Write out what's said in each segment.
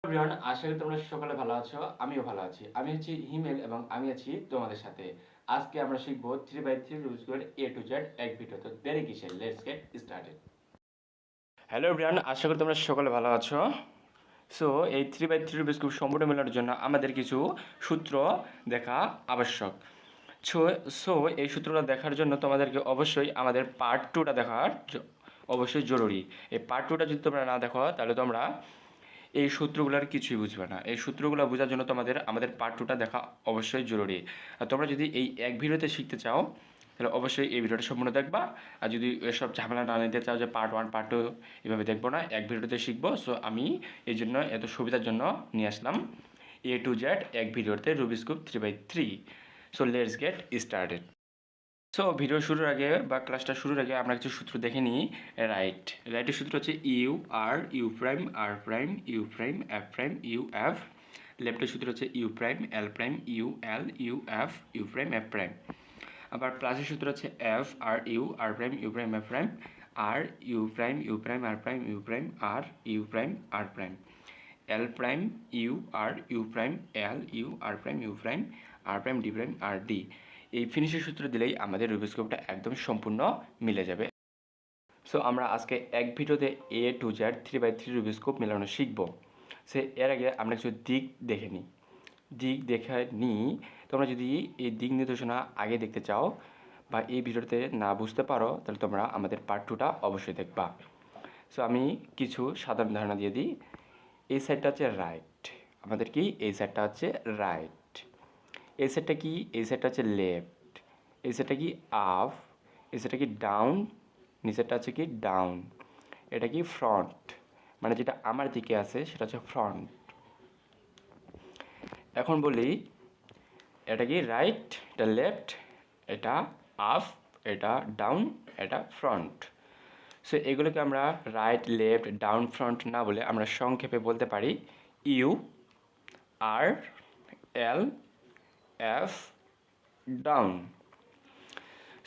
Everyone, আশা করি তোমরা সকলে ভালো আছো। আমিও ভালো আছি। আমি হচ্ছি হিমেল এবং আমি আছি তোমাদের সাথে। আজকে আমরা শিখবো 3x3 রুবিকস কিউবের এ টু জেড এক ভিডিও। তো দেরি কিসের, let's get started. Hello everyone, আশা করি তোমরা সকলে ভালো আছো। সো এই 3x3 রুবিকস কিউব সম্পূর্ণ মেলানোর জন্য আমাদের কিছু সূত্র দেখা আবশ্যক। সো এই সূত্রটা দেখার জন্য তোমাদেরকে অবশ্যই আমাদের পার্ট 2টা দেখার অবশ্যই জরুরি। এই পার্ট 2টা যদি তোমরা না দেখো তাহলে তোমরা এই সূত্রগুলোর কিছুই বুঝবে না। এই সূত্রগুলো বোঝার জন্য আমাদের পার্ট 2টা দেখা অবশ্যই জরুরি। আর তোমরা যদি এই এক ভিডিওতে শিখতে চাও তাহলে অবশ্যই এই ভিডিওটা সম্পূর্ণ দেখবা। আর যদি এসব ঝামেলা না নিতে চাও যে পার্ট 1 পার্ট 2 এভাবে দেখবো না, এক ভিডিওতে শিখবো। সো আমি এই জন্য এত সুবিধার জন্য নিয়ে আসলাম এ টু জেড এক ভিডিওতে Rubik's cube 3x3। So let's get started. So video শুরুর আগে বা ক্লাসটা শুরুর আগে আমরা কিছু সূত্র দেখে নিই। রাইটের সূত্র হচ্ছে U R U prime R prime U prime F prime U F. লেফটের সূত্র হচ্ছে U prime L prime U L U F U prime F prime. আবার প্লাসের সূত্র হচ্ছে F R prime U prime F prime R U prime R prime U prime R U prime R prime L prime U prime L U prime R prime D prime R D. এই ফিনিশের সূত্র দিলেই আমাদের Rubik's কিউবটা একদম সম্পূর্ণ মিলে যাবে। So আমরা আজকে এক ভিডিওতে A to Z 3x3 Rubik's cube মেলানো শিখব। এর আগে আমরা কিছু দিক দেখে নিই। তোমরা যদি এই দিক নির্দেশনা আগে দেখতে চাও বা এই ভিডিওতে না বুঝতে পারো তাহলে তোমরা আমাদের পার্ট 2টা অবশ্যই দেখবা। সো আমি কিছু সাধারণ ধারণা দিয়ে দিই। এই সাইডটা হচ্ছে রাইট, আমাদের কি এই সাইডটা হচ্ছে রাইট। এই সাইডটা কি, এই সাইডটা হচ্ছে লেফট। এই সাইডটা কি আপ, এই সাইডটা কি ডাউন, নিচেরটা হচ্ছে কি ডাউন। এটা কি ফ্রন্ট, মানে যেটা আমার দিকে আছে সেটা হচ্ছে ফ্রন্ট। এখন বলি এটা কি রাইট, এটা লেফট, এটা আপ, এটা ডাউন, এটা ফ্রন্ট। সো এগুলোকে আমরা রাইট লেফট ডাউন ফ্রন্ট না বলে আমরা সংক্ষেপে বলতে পারি U R L F down.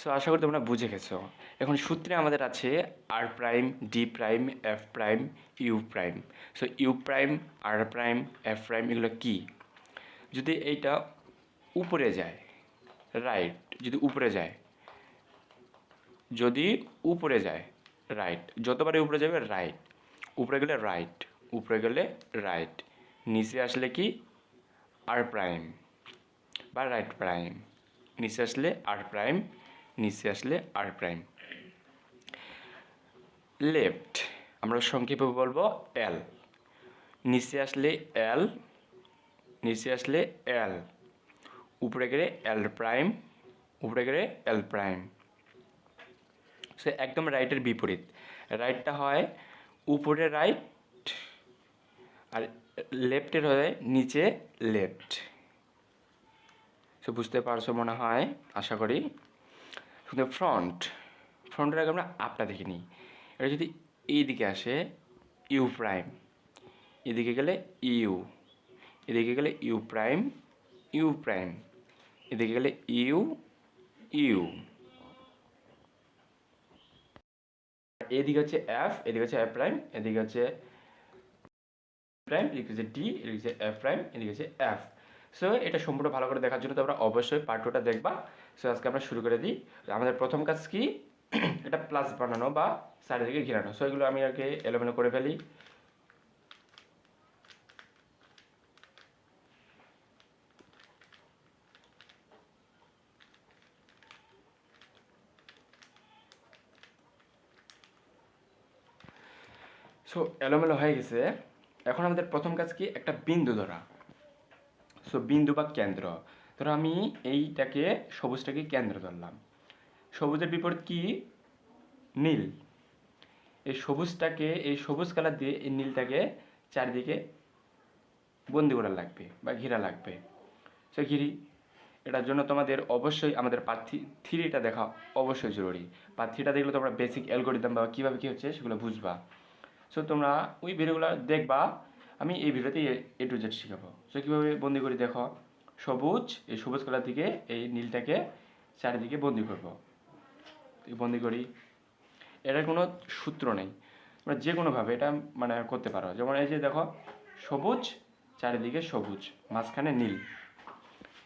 So আশা করি তোমরা বুঝে গেছো। এখন সূত্রে আমাদের আছে R prime D prime F prime U prime. So U prime R prime F prime এগুলো কি? যদি এইটা উপরে যায় রাইট, যদি উপরে যায় রাইট, যতবারই উপরে যাবে রাইট, উপরে গেলে রাইট, উপরে গেলে রাইট, নিচে আসলে কি আর প্রাইম বা রাইট প্রাইম, নিচে আসলে আর প্রাইম, নিচে আসলে আর প্রাইম। লেফট আমরা সংক্ষেপে বলবো এল, নিচে আসলে এল, নিচে আসলে এল, উপরে গেলে এল প্রাইম, উপরে গেলে এল প্রাইম। সে একদম রাইটের বিপরীত। রাইটটা হয় উপরে রাইট আর লেফটের হয় নিচে লেফট। সো বুঝতে পারছো মনে হয়, আশা করি। কিন্তু ফ্রন্টের আগে আমরা আপটা দেখে নিই। এটা যদি এই দিকে আসে ইউ প্রাইম, এদিকে গেলে ইউ, এদিকে গেলে ইউ প্রাইম, ইউ প্রাইম, এদিকে গেলে ইউ ইউ। এদিকে হচ্ছে এফ, এদিকে হচ্ছে এফ প্রাইম, এদিকে হচ্ছে প্রাইম, এদিকে হচ্ছে ডি, এদিকে হচ্ছে এফ প্রাইম, এদিকে হচ্ছে এফ। সো এটা সম্পূর্ণ ভালো করে দেখার জন্য তোমরা অবশ্যই পার্ট 2টা দেখবা। সো আজকে আমরা শুরু করে দিই। আমাদের প্রথম কাজ কি, এটা প্লাস বানানো বা চারিদিকে ঘেরানো। সো এগুলো আমি আগে এলোমেলো করে ফেলি। সো এলোমেলো হয়ে গেছে। এখন আমাদের প্রথম কাজ কি, একটা বিন্দু ধরা। সো বিন্দু বা কেন্দ্র ধরো, আমি এইটাকে সবুজটাকে কেন্দ্র ধরলাম। সবুজের বিপরীত কি, নীল। এই সবুজটাকে, এই সবুজ কালার দিয়ে এই নীলটাকে চারিদিকে বন্দি করা লাগবে বা ঘিরা লাগবে। সো ঘিরি, এটার জন্য তোমাদের অবশ্যই আমাদের পার্ট 3টা দেখা অবশ্যই জরুরি। পার্ট 3টা দেখলে তোমরা বেসিক অ্যালগরিদম বা কীভাবে কী হচ্ছে সেগুলো বুঝবা। সো তোমরা ওই ভিডিওগুলো দেখবা, আমি এই ভিডিওতে এ টু জেড শেখাবো। সো কীভাবে বন্দি করি দেখো, সবুজ, এই সবুজ কালার দিকে এই নীলটাকে চারিদিকে বন্দি করব। বন্দি করি, এটার কোনো সূত্র নেই, তোমরা যে কোনোভাবে এটা মানে করতে পারো। যেমন এই যে দেখো, সবুজ, চারিদিকে সবুজ, মাঝখানে নীল।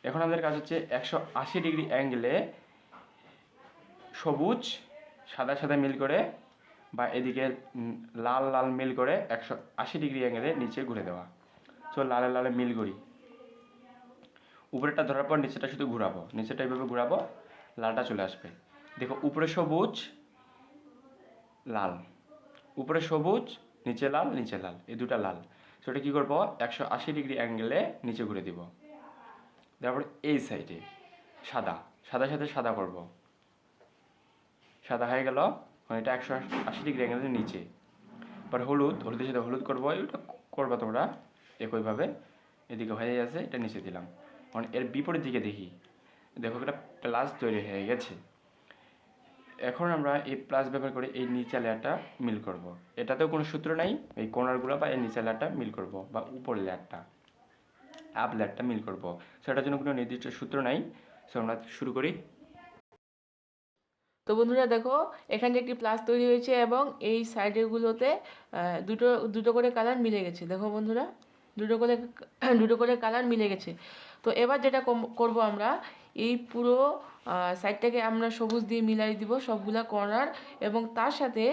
এখন আমাদের কাজ হচ্ছে 180 ডিগ্রি অ্যাঙ্গেলে সবুজ সাদা সাদা মিল করে বা এদিকে লাল লাল মিল করে 180 ডিগ্রি অ্যাঙ্গেলে নিচে ঘুরে দেওয়া। তো লালে লালে মিল করি, উপরেরটা ধরার পর নিচেটা শুধু ঘুরাবো, নিচেটা এইভাবে ঘুরাবো, লালটা চলে আসবে। দেখো উপরে সবুজ লাল, উপরে সবুজ, নিচে লাল, নিচে লাল, এই দুটা লাল। সেটা কী করবো, 180 ডিগ্রি অ্যাঙ্গেলে নিচে ঘুরে দিব। তারপর এই সাইডে সাদা, সাদার সাথে সাদা করব, সাদা হয়ে গেল, এটা 180 ডিগ্রি অ্যাঙ্গেলের নিচে। এবার হলুদ, হলুদের সাথে হলুদ করবো, এটা করবা তোমরা একইভাবে। এদিকে হয়ে গেছে, এটা নিচে দিলাম। মানে এর বিপরীত দিকে দেখি, দেখো একটা প্লাস তৈরি হয়ে গেছে। এখন আমরা এই প্লাস ব্যবহার করে এই নিচে লেয়ারটা মিল করব। এটাতেও কোনো সূত্র নাই, এই কর্নারগুলো বা এই নিচে লেয়ারটা মিল করব, বা উপর লেয়ারটা আপ লেয়ারটা মিল করব। সেটার জন্য কোনো নির্দিষ্ট সূত্র নাই। সো আমরা শুরু করি। তো বন্ধুরা দেখো, এখানে একটি প্লাস তৈরি হয়েছে এবং এই সাইডেরগুলোতে দুটো দুটো করে কালার মিলে গেছে। দেখো বন্ধুরা, দুটো করে কালার মিলে গেছে। তো এবার যেটা করব, আমরা এই পুরো সাইডটাকে আমরা সবুজ দিয়ে মিলাই দিব সবগুলা কর্নার, এবং তার সাথে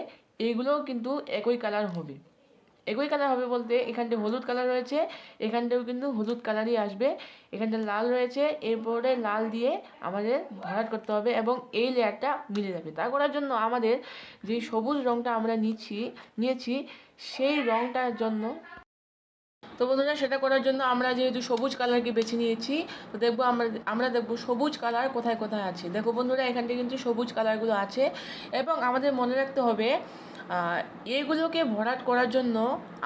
এইগুলোও কিন্তু একই কালার হবে। একই কালার হবে বলতে, এখানটা হলুদ কালার রয়েছে, এখানটাও কিন্তু হলুদ কালারই আসবে। এখানটা লাল রয়েছে, এরপরে লাল দিয়ে আমাদের ভরাট করতে হবে এবং এই লেয়ারটা মিলে যাবে। তা করার জন্য আমাদের যে সবুজ রঙটা আমরা নিয়েছি সেই রঙটার জন্য, তো বন্ধুরা সেটা করার জন্য আমরা যেহেতু সবুজ কালারকে বেছে নিয়েছি, তো দেখবো আমরা দেখবো সবুজ কালার কোথায় কোথায় আছে। দেখো বন্ধুরা, এখানটা কিন্তু সবুজ কালারগুলো আছে এবং আমাদের মনে রাখতে হবে এইগুলোকে ভরাট করার জন্য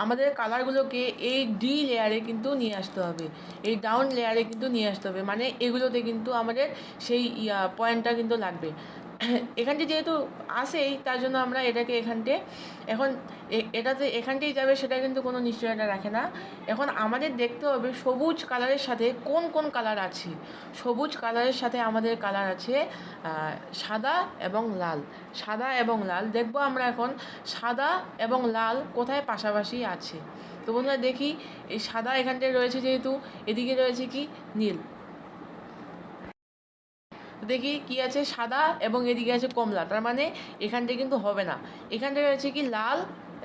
আমাদের কালারগুলোকে এই ডি লেয়ারে কিন্তু নিয়ে আসতে হবে, এই ডাউন লেয়ারে কিন্তু নিয়ে আসতে হবে। মানে এগুলোতে কিন্তু আমাদের সেই পয়েন্টটা কিন্তু লাগবে। এখানটি যেহেতু আসেই, তার জন্য আমরা এটাকে এখন এটাতে এখানটাই যাবে সেটা কিন্তু কোনো নিশ্চয়তা রাখে না। এখন আমাদের দেখতে হবে সবুজ কালারের সাথে কোন কোন কালার আছে। সবুজ কালারের সাথে আমাদের কালার আছে সাদা এবং লাল। সাদা এবং লাল দেখবো আমরা এখন সাদা এবং লাল কোথায় পাশাপাশি আছে। তো বন্ধুরা দেখি, এই সাদা এখানটায় রয়েছে যেহেতু, এদিকে রয়েছে কি নীল। দেখি কি আছে, সাদা এবং এদিকে আছে কমলা, তার মানে এখানটায় কিন্তু হবে না। এখানটায় রয়েছে কি লাল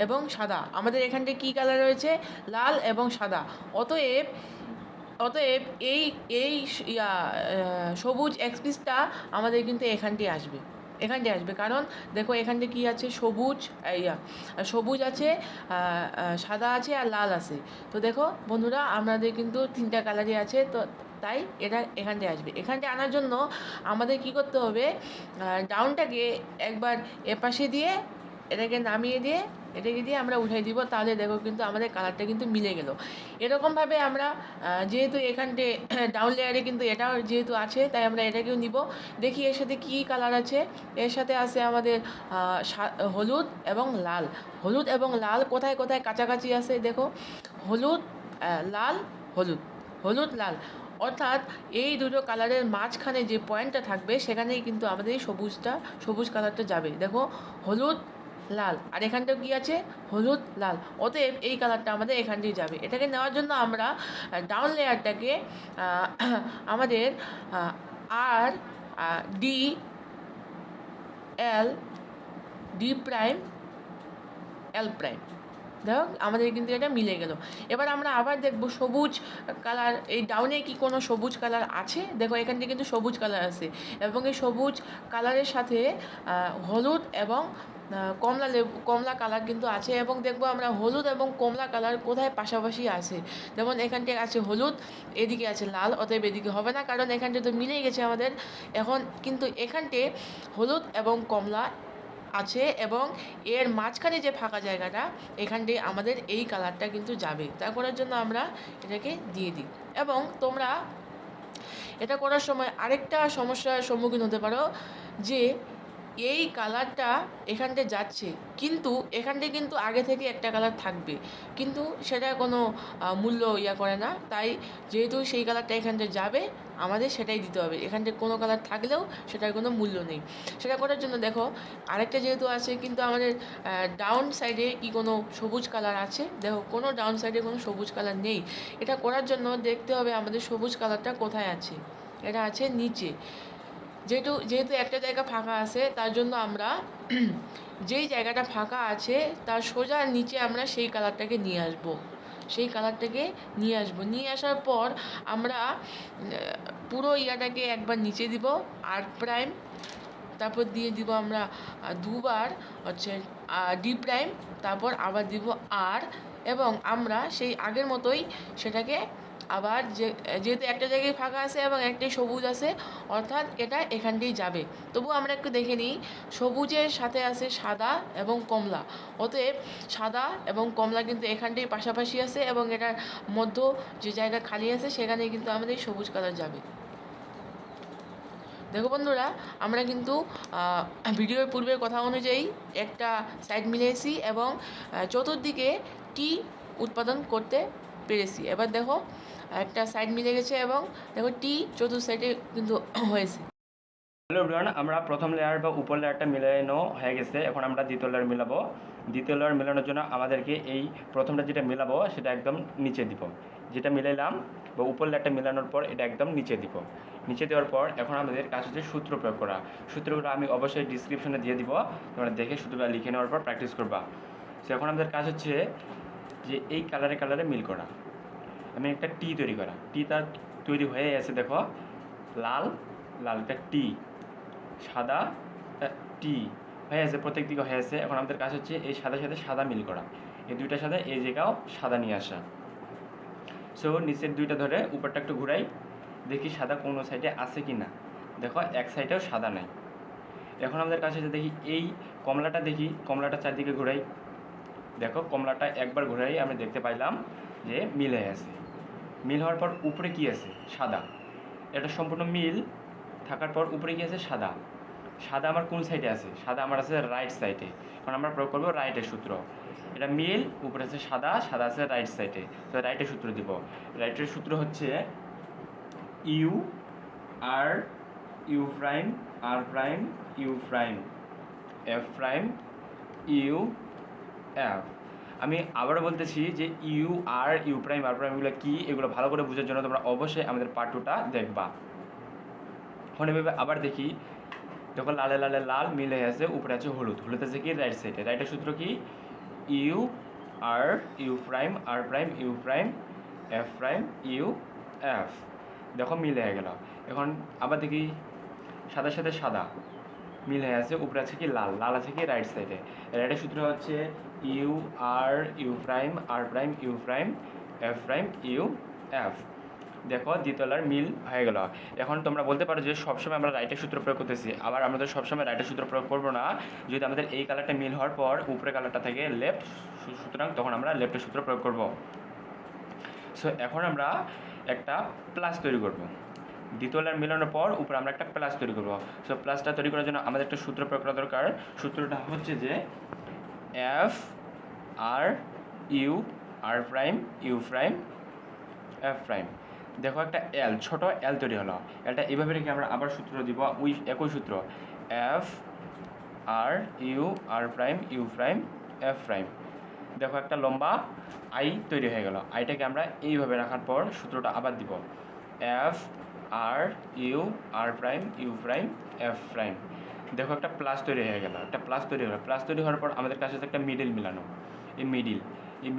এবং সাদা, আমাদের এখানটায় কি কালার রয়েছে, লাল এবং সাদা। অতএব অতএব এই এই সবুজ এক্সপিসটা আমাদের কিন্তু এখানটায় আসবে, কারণ দেখো এখানটায় কি আছে, সবুজ আছে, সাদা আছে আর লাল আছে। তো দেখো বন্ধুরা, আমাদের কিন্তু তিনটা কালারই আছে, তো তাই এটা এখানটায় আসবে। এখানটায় আনার জন্য আমাদের কি করতে হবে, ডাউনটাকে একবার এপাশে দিয়ে এটাকে নামিয়ে দিয়ে এটাকে দিয়ে আমরা উঠাই দিব, তাহলে দেখো কিন্তু আমাদের কালারটা কিন্তু মিলে গেল। এরকমভাবে আমরা যেহেতু এখানটে ডাউন লেয়ারে কিন্তু এটাও যেহেতু আছে, তাই আমরা এটাকেও নিব। দেখি এর সাথে কী কালার আছে। এর সাথে আছে আমাদের হলুদ এবং লাল। হলুদ এবং লাল কোথায় কোথায় কাছাকাছি আছে দেখো, হলুদ লাল, হলুদ, হলুদ লাল, অর্থাৎ এই দুটো কালারের মাঝখানে যে পয়েন্টটা থাকবে সেখানেই কিন্তু আমাদের এই সবুজ কালারটা যাবে। দেখো হলুদ লাল, আর এখানটাও কি আছে, হলুদ লাল, অতএব এই কালারটা আমাদের এখানটাই যাবে। এটাকে নেওয়ার জন্য আমরা ডাউন লেয়ারটাকে আমাদের আর ডি এল, ডি প্রাইম, এল প্রাইম, দেখো আমাদের কিন্তু এটা মিলে গেল। এবার আমরা আবার দেখব সবুজ কালার, এই ডাউনে কি কোনো সবুজ কালার আছে। দেখো এখানটা কিন্তু সবুজ কালার আছে এবং এই সবুজ কালারের সাথে হলুদ এবং কমলা কালার কিন্তু আছে, এবং দেখবো আমরা হলুদ এবং কমলা কালার কোথায় পাশাপাশি আছে। যেমন এখানটায় আছে হলুদ, এদিকে আছে লাল, অতএব এদিকে হবে না, কারণ এখানটা তো মিলেই গেছে আমাদের। এখন কিন্তু এখানটে হলুদ এবং কমলা আছে এবং এর মাঝখানে যে ফাঁকা জায়গাটা, এখানটায় আমাদের এই কালারটা কিন্তু যাবে। তা করার জন্য আমরা এটাকে দিয়ে দিই। এবং তোমরা এটা করার সময় আরেকটা সমস্যার সম্মুখীন হতে পারো, যে এই কালারটা এখানটায় যাচ্ছে, কিন্তু এখানটায় কিন্তু আগে থেকে একটা কালার থাকবে, কিন্তু সেটা কোনো মূল্য করে না। তাই যেহেতু সেই কালারটা এখানটায় যাবে, আমাদের সেটাই দিতে হবে। এখানটায় কোনো কালার থাকলেও সেটার কোনো মূল্য নেই। সেটা করার জন্য দেখো, আরেকটা যেহেতু আছে, কিন্তু আমাদের ডাউন সাইডে কি কোনো সবুজ কালার আছে? দেখো, কোনো ডাউন সাইডে কোনো সবুজ কালার নেই। এটা করার জন্য দেখতে হবে আমাদের সবুজ কালারটা কোথায় আছে। এটা আছে নিচে। যেহেতু একটা জায়গা ফাঁকা আছে, তার জন্য আমরা যেই জায়গাটা ফাঁকা আছে তার সোজা নিচে আমরা সেই কালারটাকে নিয়ে আসব। নিয়ে আসার পর আমরা পুরো ইয়াটাকে একবার নিচে দিব R', তারপর দিয়ে দিব আমরা দুবার হচ্ছে D', তারপর আবার দিব R, এবং আমরা সেই আগের মতোই সেটাকে আবার যেহেতু একটা জায়গায় ফাঁকা আছে এবং একটাই সবুজ আছে, অর্থাৎ এটা এখানটাই যাবে। তবু আমরা একটু দেখে নিই, সবুজের সাথে আছে সাদা এবং কমলা, অতএব সাদা এবং কমলা কিন্তু এখানটাই পাশাপাশি আছে, এবং এটার মধ্য যে জায়গা খালি আছে সেখানেই কিন্তু আমাদের সবুজ কালার যাবে। দেখো বন্ধুরা, আমরা কিন্তু ভিডিওর পূর্বের কথা অনুযায়ী একটা সাইড মিলিয়েছি এবং চতুর্দিকে টি উৎপাদন করতে পেরেছি। এবার দেখো, একটা সাইড মিলে গেছে এবং দেখো টি চতুর্থ সাইডে কিন্তু হয়েছে। হ্যালো এভরিওয়ান, আমরা প্রথম লেয়ার বা উপর লেয়ারটা মিলানো হয়ে গেছে। এখন আমরা দ্বিতীয় লেয়ার মিলাবো। দ্বিতীয় লেয়ার মেলানোর জন্য আমাদেরকে এই প্রথমটা যেটা মিলাবো সেটা একদম নিচে দিব। যেটা মিলাইলাম বা উপর লেয়ারটা মেলানোর পর এটা একদম নিচে দিব। নিচে দেওয়ার পর এখন আমাদের কাজ হচ্ছে সূত্র প্রয়োগ করা। সূত্রগুলো আমি অবশ্যই ডিসক্রিপশনে দিয়ে দিব, তোমরা দেখে সূত্রটা লিখে নেওয়ার পর প্র্যাকটিস করবা। সো এখন আমাদের কাজ হচ্ছে যে এই কালারে মিল করা। আমি একটা টি তৈরি করা। টি তার তৈরি হয়ে আছে, দেখো লাল একটা টি, সাদা টি হয়ে আছে, প্রত্যেক দিকে হয়ে আছে। এখন আমাদের কাজ হচ্ছে এই সাদার সাথে সাদা মিল করা, এই দুইটার সাথে এই জায়গাও সাদা নিয়ে আসা। সো নিচের দুইটা ধরে উপরটা একটু ঘুরাই, দেখি সাদা কোনো সাইডে আছে কি না। দেখো এক সাইডেও সাদা নাই। এখন আমাদের কাছে দেখি এই কমলাটা, দেখি কমলাটা চারদিকে ঘুরাই। দেখো কমলাটা একবার ঘুরাই আমরা দেখতে পাইলাম যে মিল হয়ে আছে। মিল হওয়ার পর উপরে কি আছে? সাদা। এটা সম্পূর্ণ মিল থাকার পর উপরে কি আছে? সাদা। সাদা আমার কোন সাইডে আছে? সাদা আমার আছে রাইট সাইডে। এখন আমরা প্রয়োগ করবো রাইটের সূত্র। এটা মিল, উপরে আছে সাদা, সাদা আছে রাইট সাইডে, তো রাইটের সূত্র দিব। রাইটের সূত্র হচ্ছে U R U prime R prime U prime F prime U F. আমি আবারও বলতেছি যে U R U prime R prime এগুলো কী, এগুলো ভালো করে বোঝার জন্য তোমরা অবশ্যই আমাদের পার্ট 2টা দেখবা। এখন এভাবে আবার দেখি, যখন লালে লাল মিল হয়ে আছে, উপরে আছে হলুদ, হলুদ আছে কি রাইট সাইডে। রাইটের সূত্র কি? U R U prime R prime U prime F prime U F. দেখো মিল হয়ে গেল। এখন আবার দেখি সাদার সাথে সাদা মিল হয়ে আছে, উপরে আছে কি লাল আছে কি রাইট সাইডে। রাইটের সূত্র হচ্ছে U R U prime R prime U prime F prime U F. দেখো দ্বিতীয় লেয়ার মিল হয়ে গেল। এখন তোমরা বলতে পারো যে সবসময় আমরা রাইটের সূত্র প্রয়োগ করতেছি, আবার আমরা তো সবসময় রাইটের সূত্র প্রয়োগ করবো না। যদি আমাদের এই কালারটা মিল হওয়ার পর উপরে কালারটা থাকে লেফট, সুতরাং তখন আমরা লেফটের সূত্র প্রয়োগ করব। সো এখন আমরা একটা প্লাস তৈরি করব। দ্বিতীয় লেয়ার মিলানোর পর উপরে আমরা একটা প্লাস তৈরি করব। সো প্লাসটা তৈরি করার জন্য আমাদের একটা সূত্র প্রয়োগ করা দরকার। সূত্রটা হচ্ছে যে F R U R prime U prime F prime. দেখো একটা এল, ছোট এল তৈরি হলো। এলটা এইভাবে রেখে আমরা আবার সূত্র দিব, ওই একই সূত্র F R U R prime U prime F prime. দেখো একটা লম্বা আই তৈরি হয়ে গেল। আইটাকে আমরা এইভাবে রাখার পর সূত্রটা আবার দিব F R U R prime U prime F prime. দেখো একটা প্লাস তৈরি হয়ে গেল, একটা প্লাস তৈরি হলো। প্লাস তৈরি হওয়ার পর আমাদের কাছে একটা মিডিল মিলানো। এই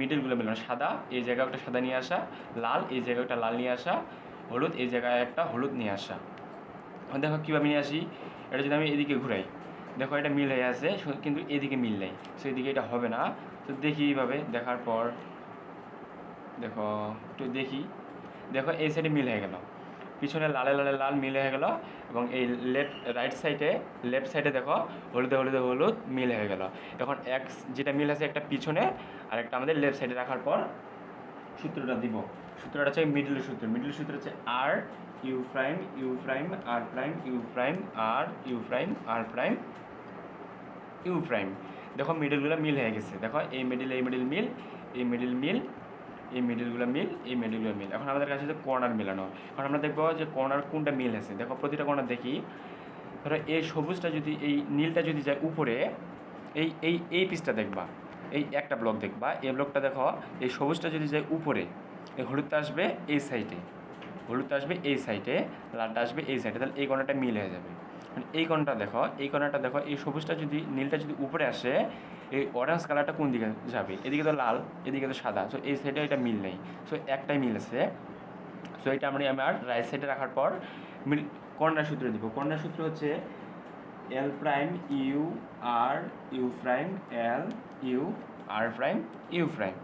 মিডিলগুলো মিলানো, সাদা এই জায়গায় একটা সাদা নিয়ে আসা, লাল এই জায়গায় একটা লাল নিয়ে আসা, হলুদ এই জায়গায় একটা হলুদ নিয়ে আসা। দেখো কীভাবে নিয়ে আসি, এটা যদি আমি এদিকে ঘুরাই, দেখো এটা মিল হয়ে আছে, কিন্তু এদিকে মিল নেই। সো এদিকে এটা হবে না। তো দেখি এইভাবে দেখার পর, দেখো একটু দেখি, দেখো এই সাইডে মিল হয়ে গেল, পিছনে লাল মিল হয়ে গেল, এবং এই লেফট সাইডে দেখো হলুদে হলুদ মিল হয়ে গেল। এখন যেটা মিল আছে একটা পিছনে আর একটা আমাদের লেফট সাইডে রাখার পর সূত্রটা দিব। সূত্রটা হচ্ছে মিডলের সূত্র হচ্ছে R U prime R prime U prime R U prime R prime U prime. দেখো মিডলগুলো মিল হয়ে গেছে, দেখো এই মিডল মিল, এই মিডল মিল, এই মিডলগুলো মিল, এই মিডলগুলো মিল। এখন আমাদের কাছে হচ্ছে কর্নার মিলানো। এখন আমরা দেখবো যে কর্নার কোনটা মিল আছে। দেখো প্রতিটা কর্নার দেখি, ধরো এই সবুজটা যদি, এই নীলটা যদি যায় উপরে, এই পিসটা দেখবা, এই একটা ব্লক দেখবা, এই ব্লকটা দেখো, এই সবুজটা যদি যায় উপরে, এই হলুদটা আসবে এই সাইডে, হলুদটা আসবে এই সাইডে, লালটা আসবে এই সাইডে, তাহলে এই কর্নারটা মিল হয়ে যাবে। মানে এই কর্নারটা দেখো, এই কর্নারটা দেখো, এই সবুজটা যদি, নীলটা যদি উপরে আসে, এই অরেঞ্জ কালারটা কোন দিকে যাবে? এদিকে তো লাল, এদিকে তো সাদা, সো এই সাইডে এটা মিল নেই, সো একটাই মিল আছে। সো এটা আমার রাইট সাইডে রাখার পর মিল কর্নার সূত্র দিব। কর্নার সূত্র হচ্ছে L prime U R U prime L U R prime U prime.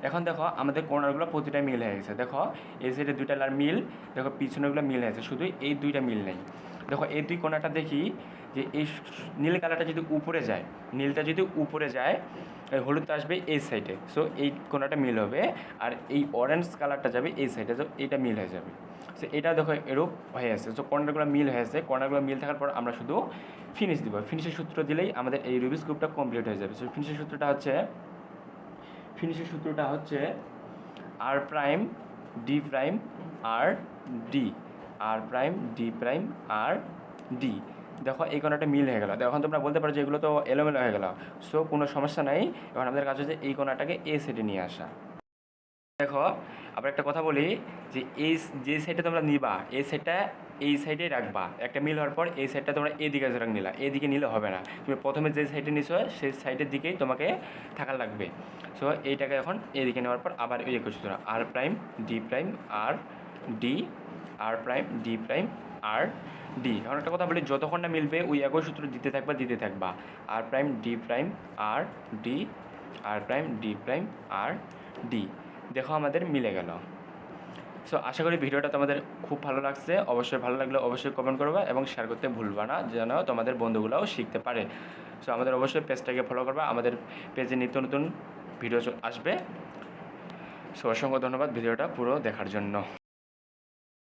এখন দেখো আমাদের কর্নারগুলো প্রতিটাই মিল হয়ে গেছে। দেখো এই সাইডে দুইটা লার মিল, দেখো পিছনেগুলো মিল হয়েছে, শুধু এই দুইটা মিল নেই। দেখো এই দুই কর্নারটা দেখি যে এই নীল কালারটা যদি উপরে যায়, নীলটা যদি উপরে যায়, এই হলুদটা আসবে এই সাইডে, সো এই কোনাটা মিল হবে। আর এই অরেঞ্জ কালারটা যাবে এই সাইডে, তো এইটা মিল হয়ে যাবে। সো এটা দেখো এরূপ হয়ে আছে। সো কর্নারগুলো মিল হয়ে আছে। কর্নারগুলো মিল থাকার পর আমরা শুধু ফিনিশ দিব। ফিনিশের সূত্র দিলেই আমাদের এই রুবিক্স কিউবটা কমপ্লিট হয়ে যাবে। সো ফিনিশের সূত্রটা হচ্ছে আর prime D prime R D, আর prime D prime R D. দেখো এই কোণাটা মিল হয়ে গেল। এখন তোমরা বলতে পারো যে এগুলো তো এলোমেলো হয়ে গেল, সো কোনো সমস্যা নাই। এখন আমাদের কাজ হচ্ছে এই কোণাটাকে এই সাইডে নিয়ে আসা। দেখো আবার একটা কথা বলি, যে এই যে সাইডে তোমরা নিবা, এই সাইডটা এই সাইডে রাখবা। একটা মিল হওয়ার পর এই সাইডটা তোমরা এদিকে নিলা, এদিকে নিলে হবে না। তুমি প্রথমে যে সাইডে নিছো সেই সাইডের দিকেই তোমাকে থাকা লাগবে। সো এইটাকে এখন এদিকে নেওয়ার পর আবার এই একই সূত্র, আর prime D prime R D, আর prime D prime R D. এখন একটা কথা বলি, যতক্ষণ না মিলবে ওই একই সূত্র দিতে থাকবা। আর prime D prime R D, আর prime D prime R D. দেখো আমাদের মিলে গেল। সো আশা করি ভিডিওটা তোমাদের খুব ভালো লাগছে। অবশ্যই ভালো লাগলে অবশ্যই কমেন্ট করবা এবং শেয়ার করতে ভুলবা না, যেন তোমাদের বন্ধুগুলোও শিখতে পারে। সো আমাদের অবশ্যই পেজটাকে ফলো করবা, আমাদের পেজে নিত্য নতুন ভিডিও আসবে। সো অসংখ্য ধন্যবাদ ভিডিওটা পুরো দেখার জন্য।